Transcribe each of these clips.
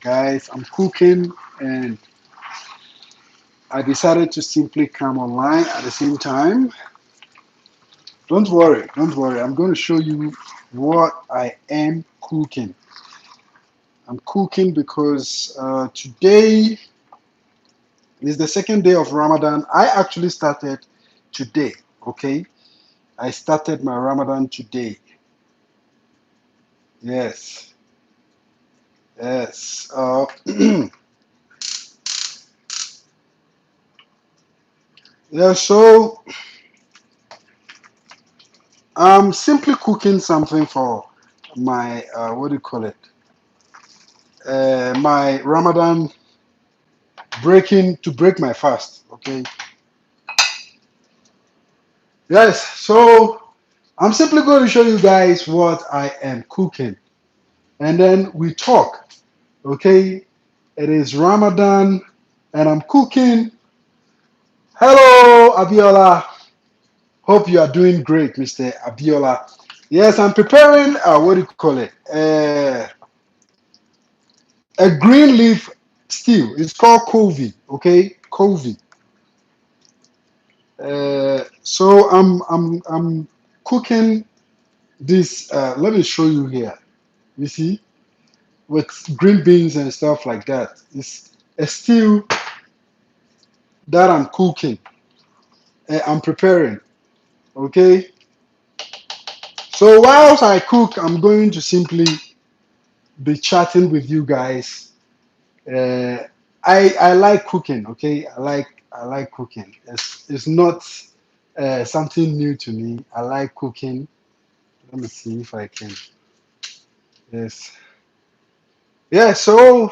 guys. I'm cooking and I decided to simply come online at the same time. Don't worry. I'm going to show you what I am cooking. I'm cooking because today is the second day of Ramadan. I actually started today, okay? I started my Ramadan today. Yes, yes. Yeah, so I'm simply cooking something for my, what do you call it? My Ramadan to break my fast, okay? Yes, so I'm simply going to show you guys what I am cooking and then we talk, okay? It is Ramadan and I'm cooking. Hello, Abiola. Hope you are doing great, Mr. Abiola. Yes, I'm preparing, what do you call it? A green leaf stew. It's called Kovi, okay? Kovi. So I'm cooking this. Let me show you here. You see, with green beans and stuff like that. It's a stew that I'm cooking. I'm preparing. Okay. So whilst I cook, I'm going to simply be chatting with you guys. Uh, I like cooking. Okay, I like cooking. It's not something new to me. I like cooking. Let me see if I can. Yes. Yeah. So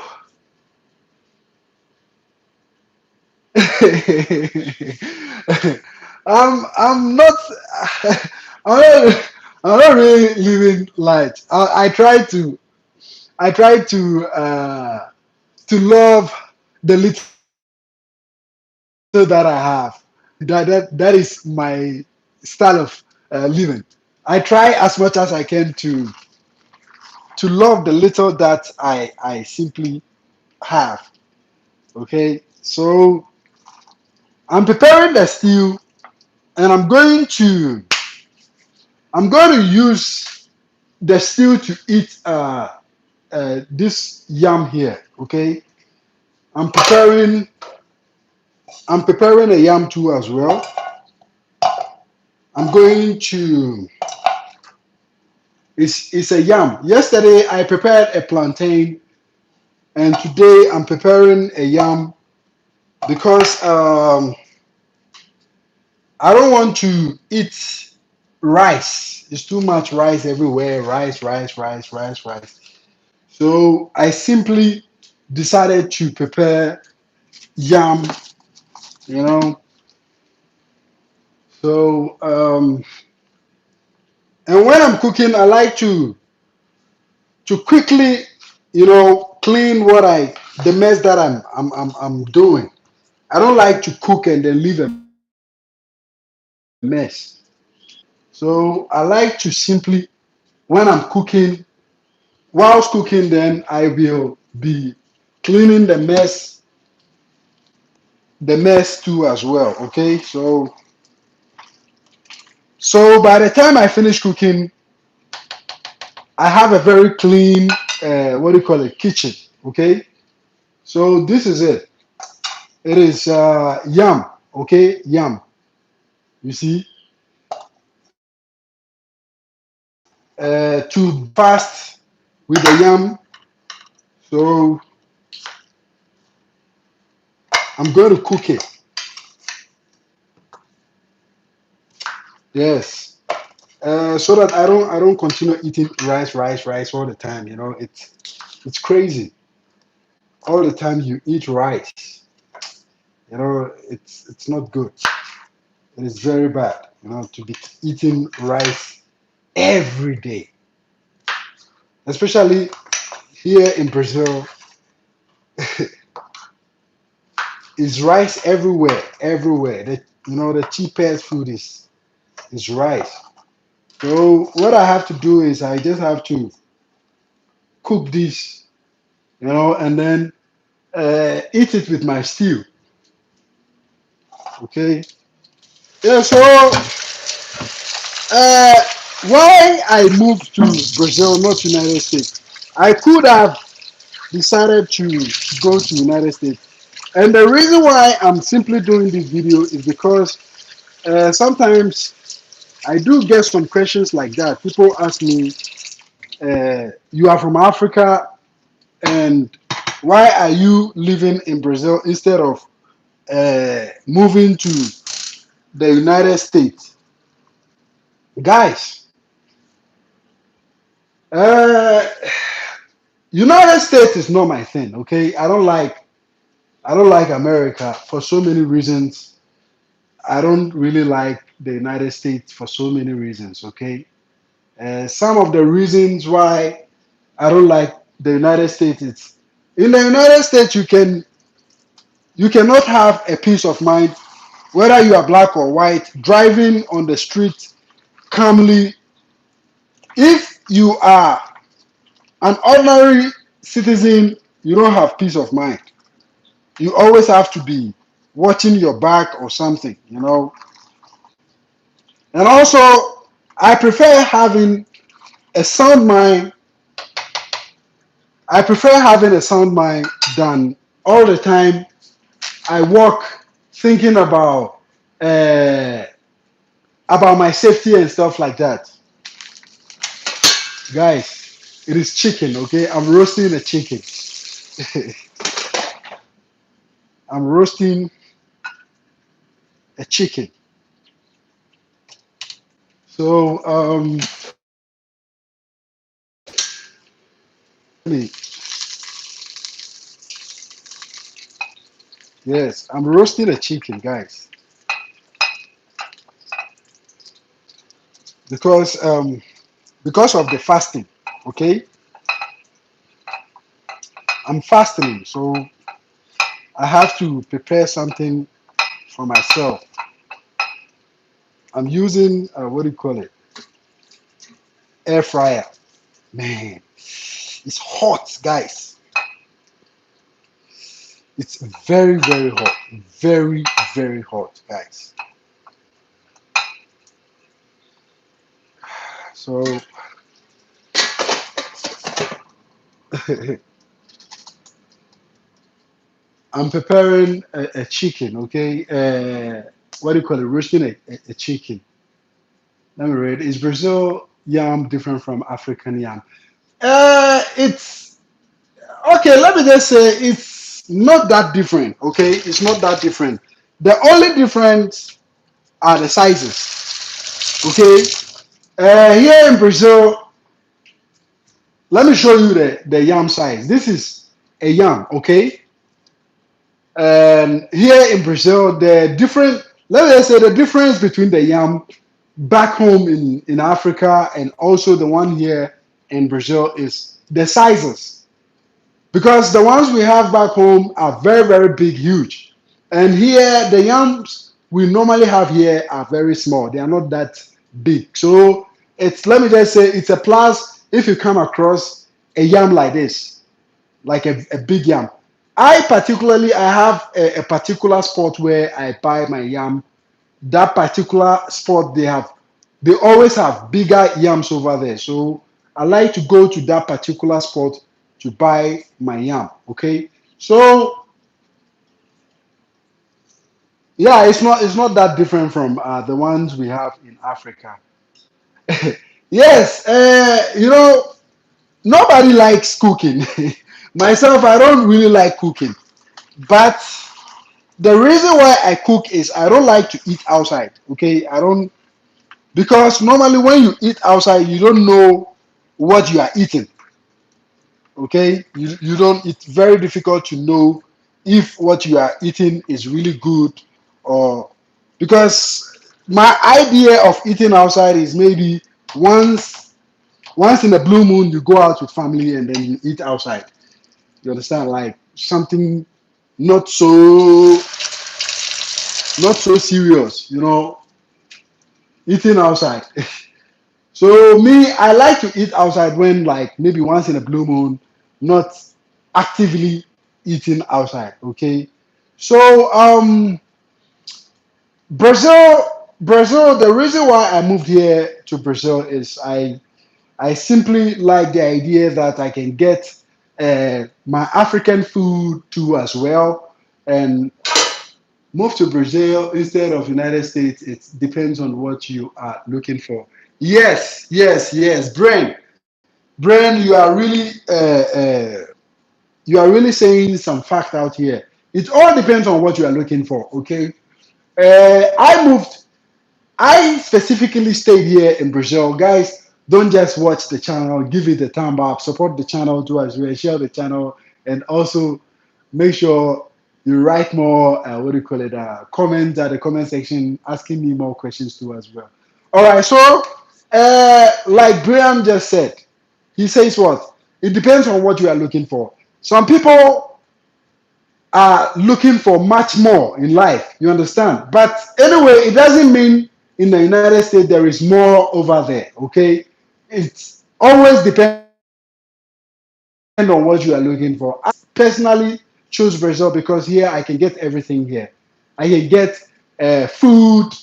I'm not I'm not I'm not really living light. I try to love the little that I have. That is my style of living. I try as much as I can to love the little that I simply have. Okay, so I'm preparing the stew and I'm going to use the stew to eat this yam here. Okay, I'm preparing I'm preparing a yam too as well. I'm going to it's a yam. Yesterday I prepared a plantain and today I'm preparing a yam because I don't want to eat rice. It's too much rice everywhere. Rice, rice, rice, rice, rice. So I simply decided to prepare yam, you know. So and when I'm cooking, I like to quickly, clean the mess that I'm doing. I don't like to cook and then leave a mess. So I like to simply, when I'm cooking, whilst cooking, then I will be cleaning the mess too as well. Okay, so by the time I finish cooking, I have a very clean, what do you call it, kitchen. Okay, so this is it. It is yam. Okay, yam. You see, to fast with the yam. So I'm going to cook it. Yes. So that I don't continue eating rice, rice, rice all the time. It's crazy. All the time you eat rice. It's not good. It is very bad. To be eating rice every day, especially here in Brazil. Is rice everywhere, everywhere. The cheapest food is rice. So what I have to do is I just have to cook this and then eat it with my stew. Okay. Yeah. So uh, why I moved to Brazil, not United States? I could have decided to go to United States, and the reason why I'm simply doing this video is because sometimes I do get some questions like that. People ask me, "You are from Africa, and why are you living in Brazil instead of moving to the United States?" Guys, uh, United States is not my thing. Okay, I don't like America for so many reasons. I don't really like the United States for so many reasons. Okay, some of the reasons why I don't like the United States is in the United States you cannot have a peace of mind whether you are black or white driving on the street calmly. If you are an ordinary citizen, you don't have peace of mind. You always have to be watching your back or something. And also, I prefer having a sound mind. I prefer having a sound mind than all the time I walk thinking uh, about my safety and stuff like that. Guys, it is chicken, okay? I'm roasting a chicken. I'm roasting a chicken. So let me, yes, I'm roasting a chicken, guys, because of the fasting. Okay, I'm fasting, so I have to prepare something for myself. I'm using what do you call it? Air fryer. Man, it's hot, guys. It's very, very hot. Very, very hot, guys. So I'm preparing a chicken, okay? What do you call it? Roasting a chicken. Let me read. Is Brazil yam different from African yam? It's okay. Let me just say it's not that different, okay? It's not that different. The only difference are the sizes, okay? Here in Brazil, let me show you the yam size. This is a yam, okay? And here in Brazil, let me say the difference between the yam back home in Africa and also the one here in Brazil is the sizes. Because the ones we have back home are very, very big, huge. And here, the yams we normally have here are very small. They are not that big. So let me just say, it's a plus if you come across a yam like this, like a big yam. I have a particular spot where I buy my yam. That particular spot, they always have bigger yams over there. So I like to go to that particular spot to buy my yam. Okay. So yeah, it's not that different from the ones we have in Africa. Yes, nobody likes cooking. Myself, I don't really like cooking, but the reason why I cook is I don't like to eat outside. Okay, I don't because normally when you eat outside, you don't know what you are eating. Okay, you don't. It's very difficult to know if what you are eating is really good or because my idea of eating outside is maybe once once in a blue moon you go out with family and then you eat outside. You understand, like something not so not so serious, eating outside. So me, I like to eat outside when like maybe once in a blue moon, not. actively eating outside. Okay, so Brazil. The reason why I moved here to Brazil is I simply like the idea that I can get my African food too as well, and move to Brazil instead of United States. It depends on what you are looking for. Yes, yes, yes, Brain, you are really saying some fact out here. It all depends on what you are looking for. Okay, I moved. I specifically stayed here in Brazil. Guys, don't just watch the channel, give it a thumb up, support the channel too as well, share the channel, and also make sure you write more, what do you call it, comments at the comment section, asking me more questions too as well. All right, so like Graham just said, he says what? It depends on what you are looking for. Some people are looking for much more in life. You understand? But anyway, it doesn't mean in the United States there is more over there. Okay, it always depends on what you are looking for. I personally choose Brazil because here I can get everything here. I can get food,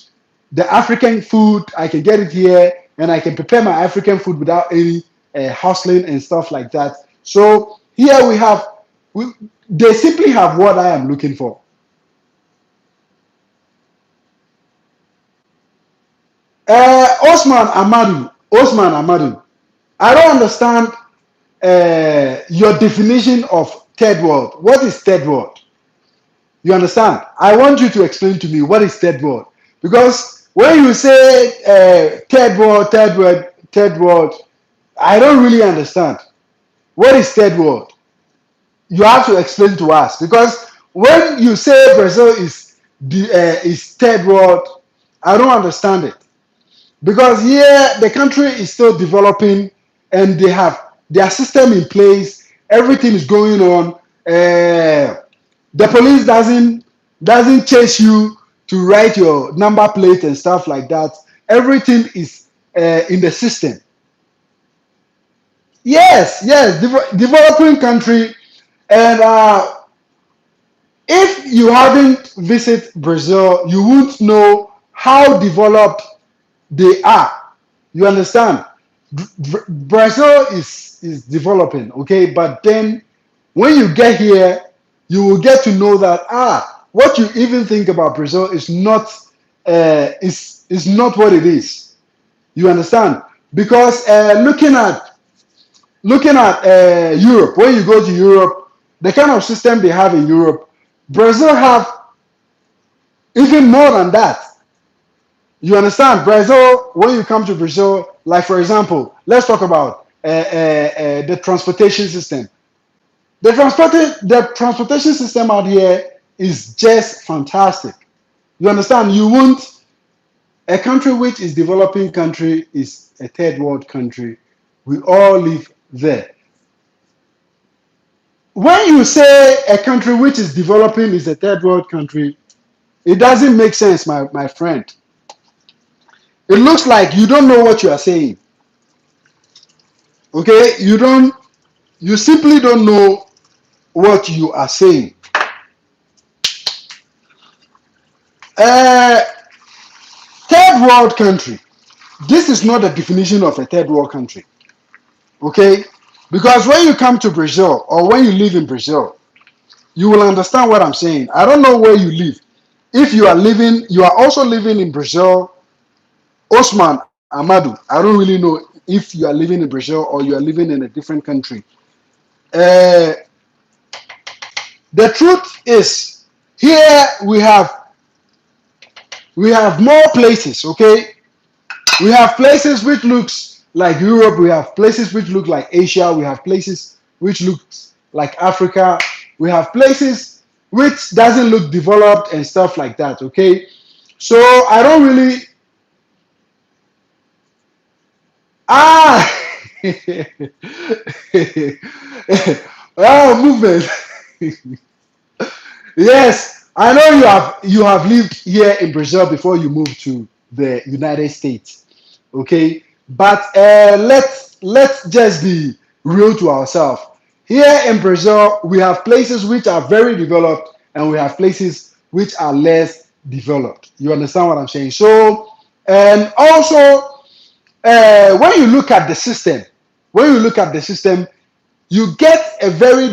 the African food. I can get it here, and I can prepare my African food without any hustling and stuff like that. So here we, they simply have what I am looking for. Osman Amadu. I don't understand your definition of third world. What is third world? You understand? I want you to explain to me what is third world. Because when you say third world, I don't really understand. What is third world? You have to explain to us. Because when you say Brazil is third world, I don't understand it. Because here the country is still developing and they have their system in place, everything is going on. The police doesn't chase you to write your number plate and stuff like that. Everything is in the system. Yes, yes, developing country. And if you haven't visited Brazil, you won't know how developed they are. You understand? Brazil is developing, okay, but then when you get here, you will get to know that what you even think about Brazil is not what it is. You understand? Because looking at Europe, when you go to Europe, the kind of system they have in Europe, Brazil have even more than that. You understand? Brazil, when you come to Brazil, like for example, let's talk about the transportation system. The transportation system out here is just fantastic. You understand? You won't a country which is developing country is a third world country. We all live there. When you say a country which is developing is a third world country, it doesn't make sense, my friend. It looks like you don't know what you are saying. Okay? You simply don't know what you are saying. Uh, third world country. This is not the definition of a third world country. Okay? Because when you come to Brazil or when you live in Brazil, you will understand what I'm saying. I don't know where you live. If you are also living in Brazil, Osman Amadu, I don't really know if you are living in Brazil or you are living in a different country. Uh, the truth is, here we have more places. Okay, we have places which looks like Europe. We have places which look like Asia. We have places which looks like Africa. We have places which doesn't look developed and stuff like that. Okay, so I don't really ah movement. Yes, I know you have lived here in Brazil before you moved to the United States. Okay, but let's just be real to ourselves. Here in Brazil, we have places which are very developed and we have places which are less developed. You understand what I'm saying? So, and also, when you look at the system, when you look at the system, you get a very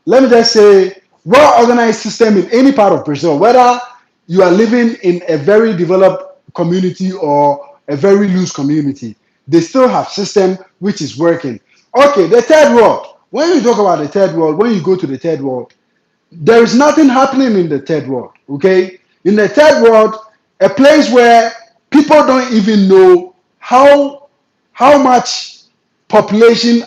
let me just say, well organized system in any part of Brazil, whether you are living in a very developed community or a very loose community, they still have system which is working. Okay, the third world. When you talk about the third world, when you go to the third world, there is nothing happening in the third world. Okay, in the third world, a place where people don't even know how much population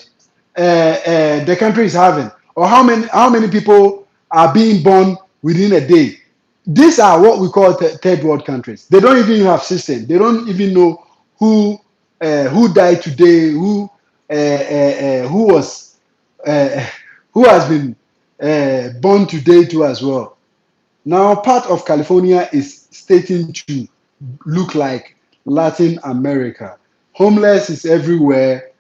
the country is having, or how many people are being born within a day. These are what we call third world countries. They don't even have system. They don't even know who who died today, who was uh, who has been born today too as well. Now, part of California is starting to look like Latin America. Homeless is everywhere,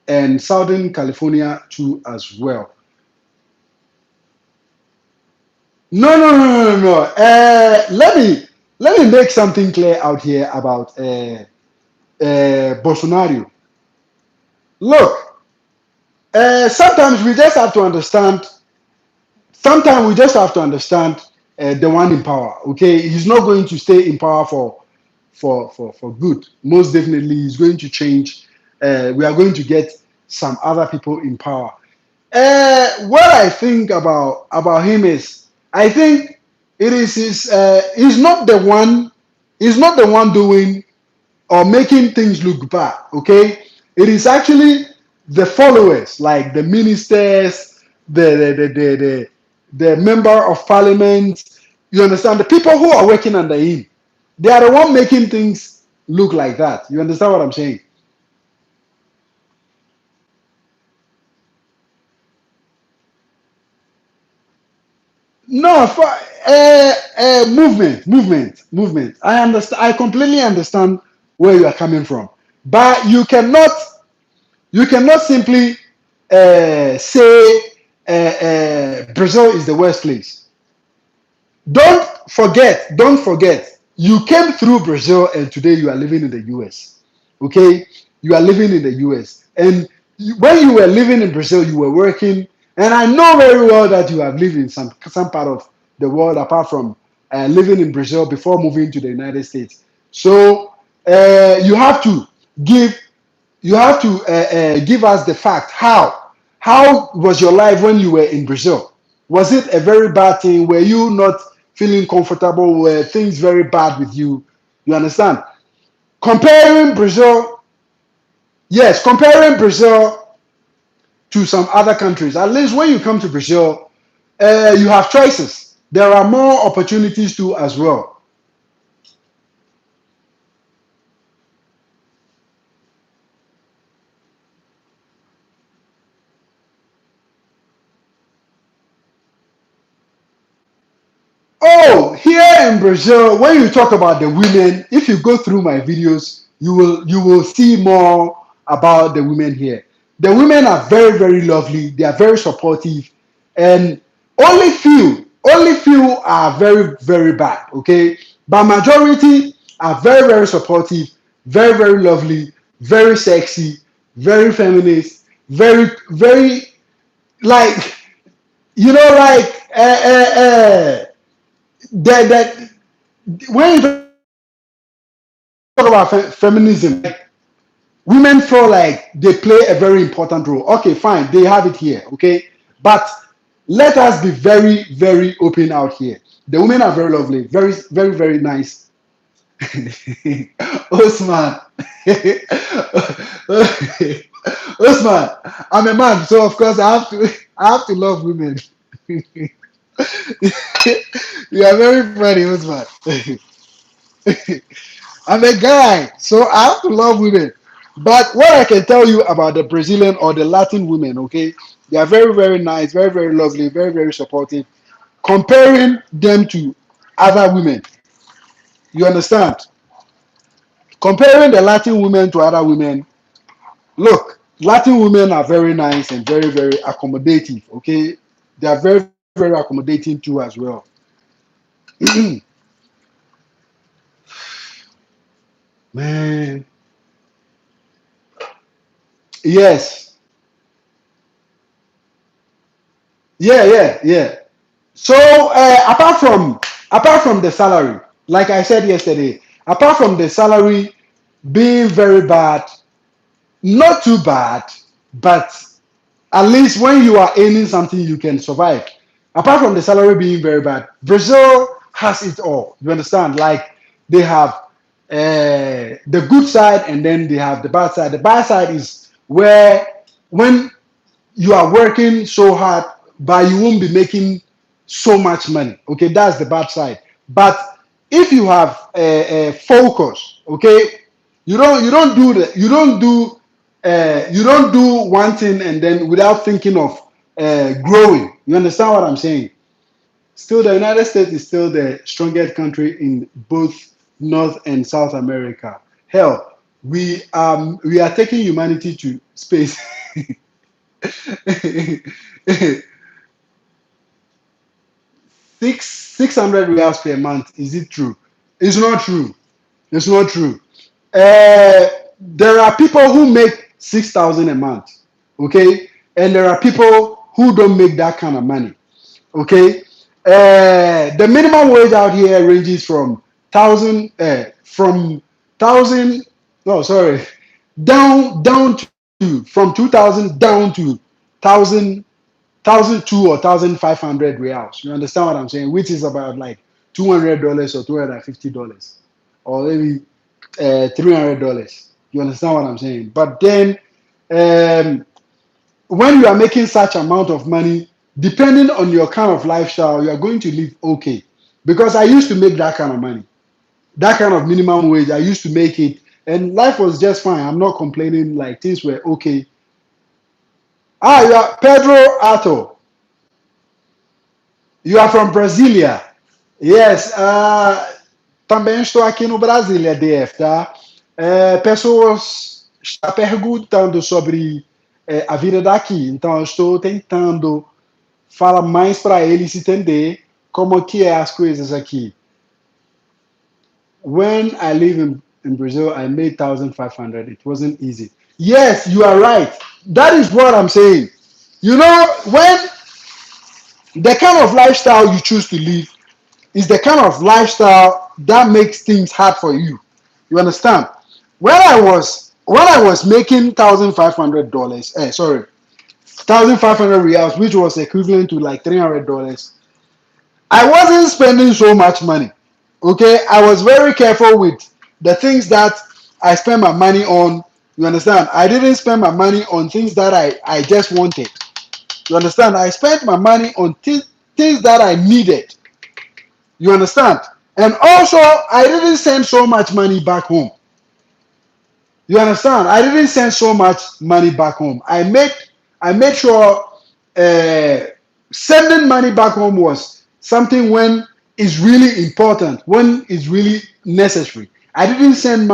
and Southern California too as well. No, no, no, no, no, no. Let me make something clear out here about Bolsonaro. Look, sometimes we just have to understand. Sometimes we just have to understand the one in power. Okay, he's not going to stay in power for good. Most definitely, he's going to change. We are going to get some other people in power. What I think about him is, I think it is his. He's not the one. He's not the one doing or making things look bad. Okay, it is actually the followers, like the ministers, the member of parliament. You understand, the people who are working under him. They are the one making things look like that. You understand what I'm saying? No, for movement. I understand. I completely understand where you are coming from, but you cannot simply say Brazil is the worst place. Don't forget, you came through Brazil and today you are living in the US. Okay? You are living in the US. And when you were living in Brazil, you were working. And I know very well that you have lived in some part of the world apart from living in Brazil before moving to the United States. So you have to give give us the fact. How was your life when you were in Brazil? Was it a very bad thing? Were you not feeling comfortable? Were things very bad with you? You understand? Comparing Brazil, yes, comparing Brazil to some other countries. At least when you come to Brazil, you have choices. There are more opportunities too as well. Oh, here in Brazil, when you talk about the women, if you go through my videos, you will see more about the women here. The women are very, very lovely. They are very supportive, and only few are very, very bad. Okay, but majority are very, very supportive, very, very lovely, very sexy, very feminist, very, very like like that when you talk about feminism, like women feel like they play a very important role. Okay, fine, they have it here. Okay, but let us be very, very open out here. The women are very lovely, very, very, very nice. Osman, Osman, I'm a man, so of course I have to love women. You are very funny, Osman. I'm a guy, so I have to love women. But what I can tell you about the Brazilian or the Latin women, okay, they are very, very nice, very, very lovely, very, very supportive. Comparing them to other women, you understand? Comparing the Latin women to other women, look, Latin women are very nice and very, very accommodative. Okay, they are very, very accommodating too as well. Man, yes, yeah, yeah, yeah. So apart from the salary, like I said yesterday, apart from the salary being very bad, not too bad, but at least when you are earning something, you can survive. Apart from the salary being very bad, Brazil has it all. You understand? Like they have the good side and then they have the bad side. The bad side is where when you are working so hard, but you won't be making so much money. Okay, that's the bad side. But if you have a focus, okay, you don't do the you don't do one thing and then without thinking of growing. You understand what I'm saying? Still, the United States is still the strongest country in both North and South America. Hell, we are taking humanity to space. Six hundred reals per month. Is it true? It's not true. It's not true. Uh, there are people who make 6,000 a month, okay, and there are people who don't make that kind of money, okay. The minimum wage out here ranges from thousand, no, sorry, down to from 2,000 down to thousand 1,002 or 1,500 reals. You understand what I'm saying? Which is about like $200 or $250 or maybe $300. You understand what I'm saying? But then um, when you are making such amount of money, depending on your kind of lifestyle, you are going to live okay. Because I used to make that kind of money, that kind of minimum wage. I used to make it, and life was just fine. I'm not complaining. Like things were okay. Ah, you are Pedro Ato. You are from Brasilia. Yes, também estou aqui no Brasília, DF, tá? Pessoas estão perguntando sobre a vida daqui, então eu estou tentando falar mais para eles entender como que é as coisas aqui. When I live in Brazil, I made 1,500. It wasn't easy. Yes, you are right. That is what I'm saying. You know, when the kind of lifestyle you choose to live is the kind of lifestyle that makes things hard for you. You understand? When I was making $1,500, sorry, 1,500 reals, which was equivalent to like $300, I wasn't spending so much money. Okay, I was very careful with the things that I spend my money on. You understand? I didn't spend my money on things that I just wanted. You understand? I spent my money on things that I needed. You understand? And also, I didn't send so much money back home. You understand? I didn't send so much money back home. I made sure uh, sending money back home was something when it's really important, when it's really necessary. I didn't send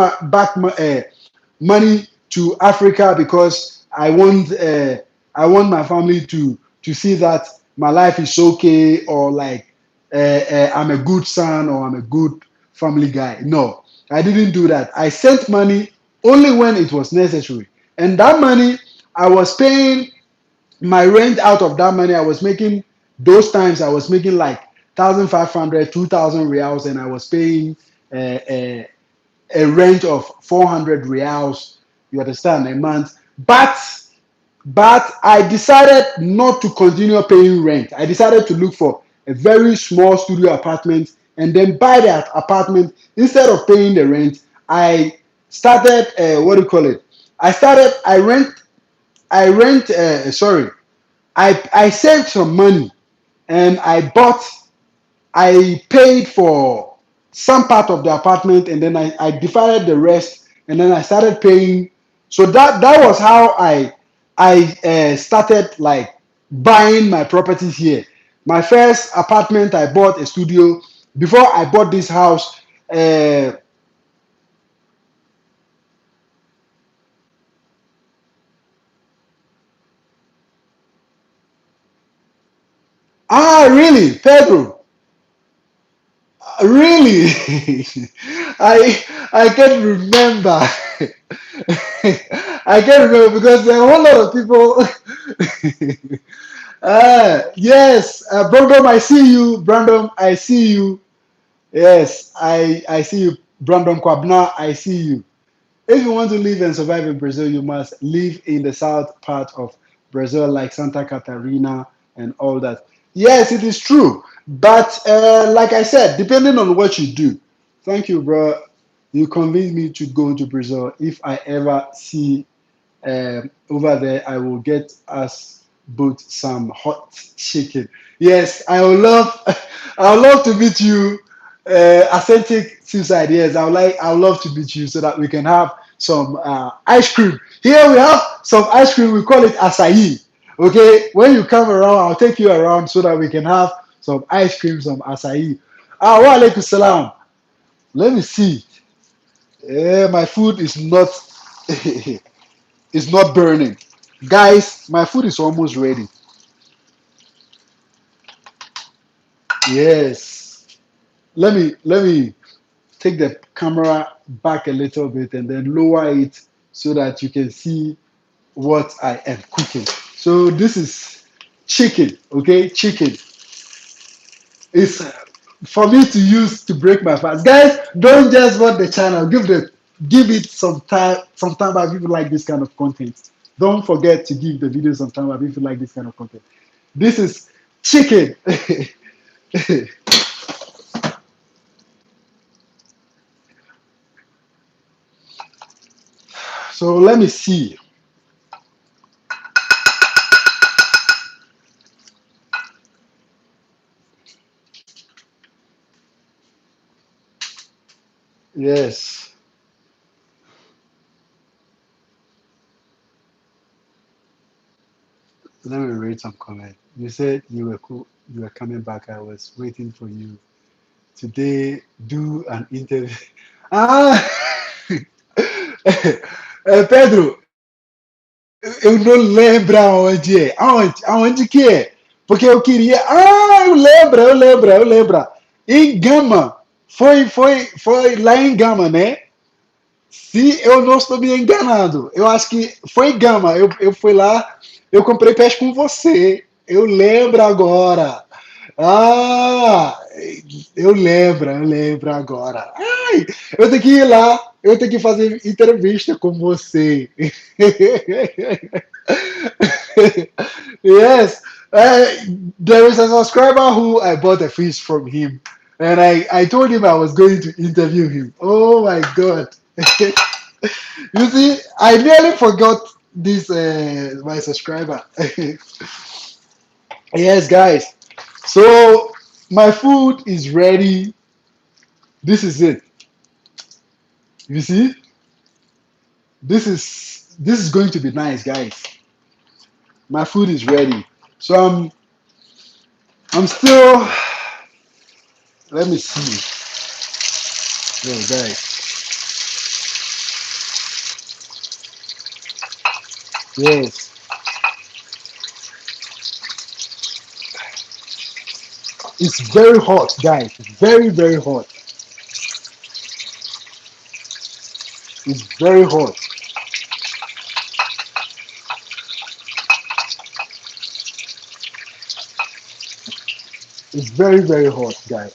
money to Africa because I want my family to see that my life is okay or like I'm a good son or I'm a good family guy. No, I didn't do that. I sent money only when it was necessary, and that money I was paying my rent out of that money. I was making those times I was making like 1,500, 2,000 reals, and I was paying uh, a, a rent of 400 reals. You understand, a month. But I decided not to continue paying rent. I decided to look for a very small studio apartment and then buy that apartment instead of paying the rent. I started what do you call it? Sorry, I saved some money and I paid for some part of the apartment and then I divided the rest and then I started paying. So that was how I started like buying my properties here. My first apartment, I bought a studio. Before I bought this house, uh, Ah, really, Pedro? Really? I can't remember. I can't remember because there are a whole lot of people. Yes, Brandon, I see you. Brandon, I see you. Yes, I see you. Brandon Kwabna, I see you. If you want to live and survive in Brazil, you must live in the south part of Brazil, like Santa Catarina and all that. Yes, it is true. But like I said, depending on what you do, thank you, bro. You convinced me to go to Brazil. If I ever see over there, I will get us both some hot chicken. Yes, I would love, I would love to meet you. Authentic suicide. Yes, I would love to meet you so that we can have some ice cream. Here we have some ice cream. We call it acai. Okay, when you come around, I'll take you around so that we can have some ice cream, some acai. Ah, wa alaikum salam. Let me see. My food is not is not burning. Guys, my food is almost ready. Yes. Let me take the camera back a little bit and then lower it so that you can see what I am cooking. So this is chicken, okay? Chicken. It's for me to use to break my fast. Guys, don't just watch the channel. Give it some time back if you like this kind of content. Don't forget to give the video some time back if you like this kind of content. This is chicken. So let me see. Yes. Let me read some comment. You said you were cool. You were coming back. I was waiting for you. Today, do an interview. Ah, Pedro, eu não lembro aonde é. Aonde que é? Porque eu queria. Ah, eu lembro. Em Gama. Foi lá em Gama, né? Se eu não estou me enganando, eu acho que foi em Gama. Eu fui lá, eu comprei peixe com você. Eu lembro agora. Ah, eu lembro agora. Ai, eu tenho que ir lá, eu tenho que fazer entrevista com você. Yes, there is a subscriber who I bought a fish from him, and I told him I was going to interview him. Oh my God. You see, I nearly forgot this my subscriber. Yes, guys. So my food is ready. This is it. You see, this is going to be nice, guys. My food is ready. So I'm still. Let me see. Oh, guys. Yes, it's very hot, guys. Very hot. It's very hot. It's very hot, guys.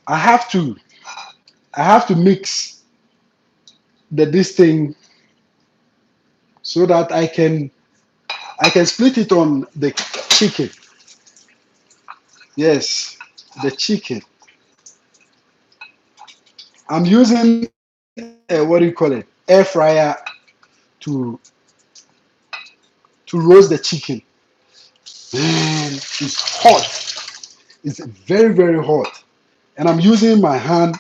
I have to. I have to mix this thing so that I can split it on the chicken. Yes, the chicken. I'm using what do you call it? Air fryer to roast the chicken. Man, it's hot. It's very hot, and I'm using my hand.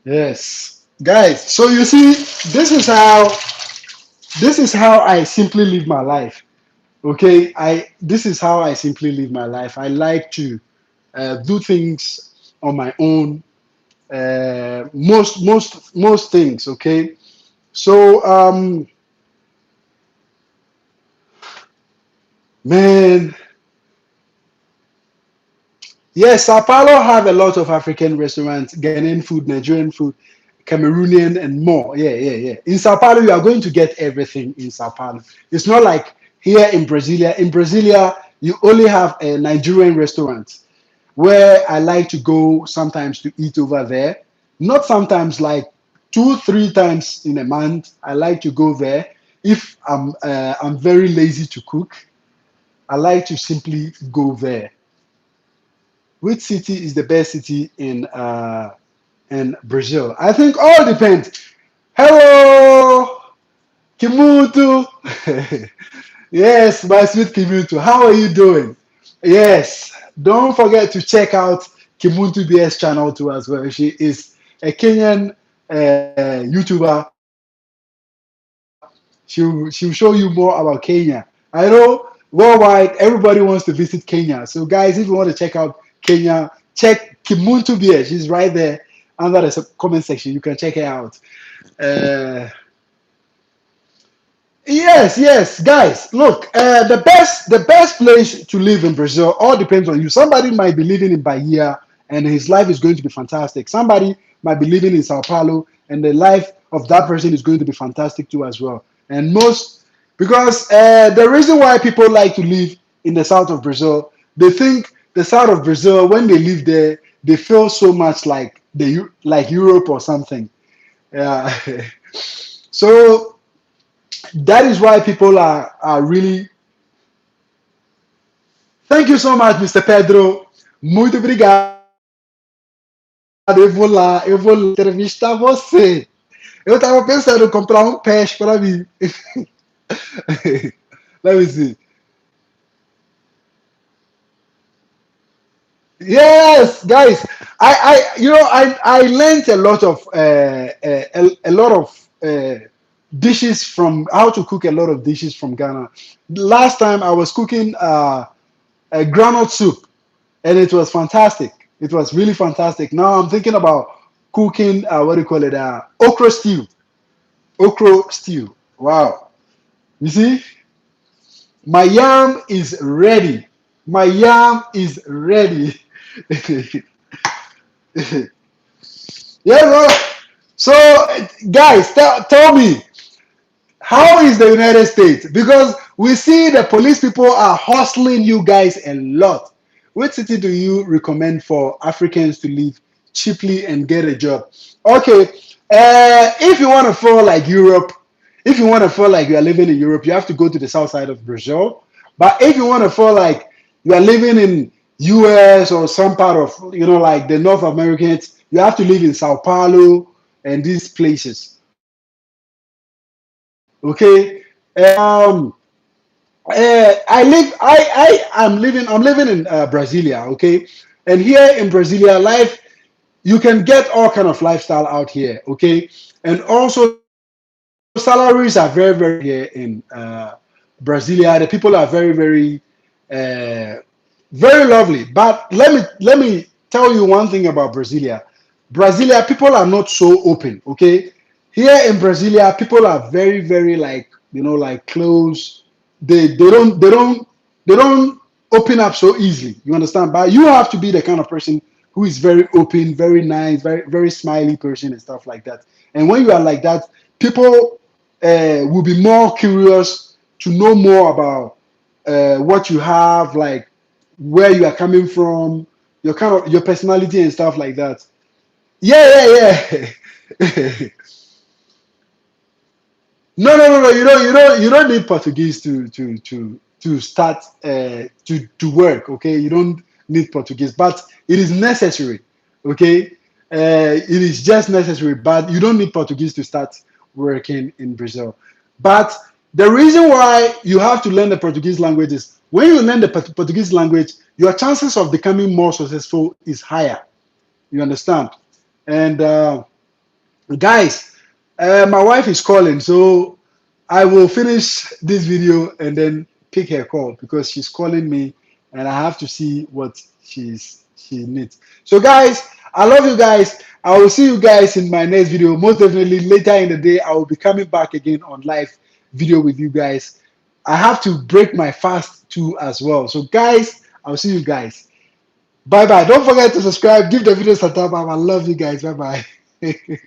Yes, guys. So you see, this is how I simply live my life. Okay, I this is how I simply live my life. I like to do things on my own. Most things. Okay, so man, yes, Sao Paulo have a lot of African restaurants, Ghanaian food, Nigerian food, Cameroonian, and more. Yeah, yeah, yeah. In Sao Paulo, you are going to get everything in Sao Paulo. It's not like here in Brasilia. In Brasilia, you only have a Nigerian restaurant where I like to go sometimes to eat over there. Not sometimes, like 2, 3 times in a month. I like to go there. If I'm very lazy to cook, I like to simply go there. Which city is the best city in Brazil? I think all depends. Hello, Kimuntu. Yes, my sweet Kimuntu. How are you doing? Yes, don't forget to check out Kimuntu BS channel too as well. She is a Kenyan YouTuber. She'll show you more about Kenya. I know worldwide everybody wants to visit Kenya. So guys, if you want to check out Kenya, check Kimuntu BS. She's right there under the comment section. You can check her out. Uh, Yes, yes, guys. Look, the best place to live in Brazil all depends on you. Somebody might be living in Bahia and his life is going to be fantastic. Somebody might be living in Sao Paulo and the life of that person is going to be fantastic too as well. And most because the reason why people like to live in the south of Brazil, they think the south of Brazil when they live there, they feel so much like like Europe or something. Yeah. So that is why people are really. Thank you so much, Mr. Pedro. Muito obrigado. Eu vou lá entrevistar você. Eu tava pensando em comprar um peixe para mim. Let me see. Yes, guys. I learned a lot of a lot of dishes from how to cook a lot of dishes from Ghana. Last time I was cooking a granite soup, and it was fantastic. It was really fantastic. Now I'm thinking about cooking what do you call it? Okra stew. Okra stew. Wow. You see, my yam is ready. My yam is ready. Yeah, bro. So, guys, tell me, how is the United States? Because we see the police people are hustling you guys a lot. Which city do you recommend for Africans to live cheaply and get a job? Okay, if you want to feel like Europe, if you want to feel like you are living in Europe, you have to go to the south side of Brazil. But if you want to feel like you are living in US or some part of like the North Americans, you have to live in Sao Paulo and these places. Okay. I'm living in Brasilia. Okay, and here in Brasilia, life you can get all kind of lifestyle out here. Okay, and also salaries are very very good here in Brasilia. The people are very very uh, very lovely. But let me tell you one thing about Brasilia. Brasilia people are not so open. Okay, here in Brasilia people are very very like like close. They don't open up so easily. You understand? But you have to be the kind of person who is very open, very nice, very very smiley person and stuff like that. And when you are like that, people will be more curious to know more about what you have, like where you are coming from, your kind of your personality and stuff like that. Yeah, yeah, yeah. No. You don't need Portuguese to start to work. Okay, you don't need Portuguese, but it is necessary. Okay, it is just necessary, but you don't need Portuguese to start working in Brazil. But the reason why you have to learn the Portuguese language is when you learn the Portuguese language, your chances of becoming more successful is higher. You understand? And Guys, my wife is calling, so I will finish this video and then pick her call because she's calling me and I have to see what she needs. So guys, I love you guys. I will see you guys in my next video. Most definitely later in the day, I will be coming back again on live video with you guys. I have to break my fast too as well. So guys, I'll see you guys. Bye bye. Don't forget to subscribe. Give the video a thumbs up. I love you guys. Bye bye.